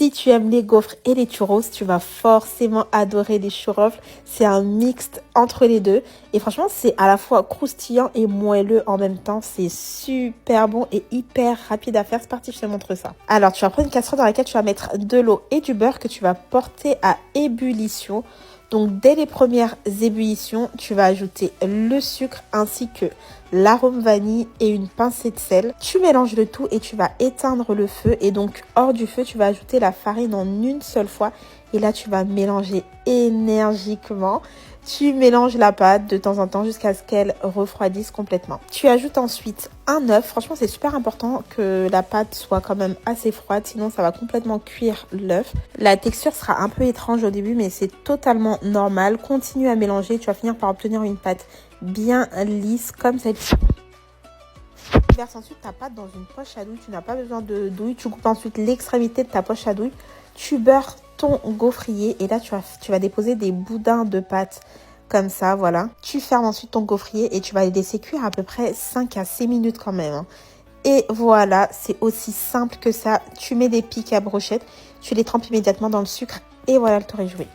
Si tu aimes les gaufres et les churros, tu vas forcément adorer les churrofles. C'est un mixte entre les deux. Et franchement, c'est à la fois croustillant et moelleux en même temps. C'est super bon et hyper rapide à faire. C'est parti, je te montre ça. Alors, tu vas prendre une casserole dans laquelle tu vas mettre de l'eau et du beurre que tu vas porter à ébullition. Donc, dès les premières ébullitions, tu vas ajouter le sucre ainsi que l'arôme vanille et une pincée de sel. Tu mélanges le tout et tu vas éteindre le feu. Et donc, hors du feu, tu vas ajouter la farine en une seule fois. Et là, tu vas mélanger énergiquement. Tu mélanges la pâte de temps en temps jusqu'à ce qu'elle refroidisse complètement. Tu ajoutes ensuite un œuf. Franchement, c'est super important que la pâte soit quand même assez froide, sinon ça va complètement cuire l'œuf. La texture sera un peu étrange au début, mais c'est totalement normal. Continue à mélanger, tu vas finir par obtenir une pâte bien lisse comme celle-ci. Tu verses ensuite ta pâte dans une poche à douille. Tu n'as pas besoin de douille. Tu coupes ensuite l'extrémité de ta poche à douille. Tu beurres ton gaufrier et là tu vas déposer des boudins de pâte comme ça, voilà. Tu fermes ensuite ton gaufrier et tu vas les laisser cuire à peu près 5 à 6 minutes quand même. Et voilà, c'est aussi simple que ça. Tu mets des pics à brochette, tu les trempes immédiatement dans le sucre et voilà le tour est joué.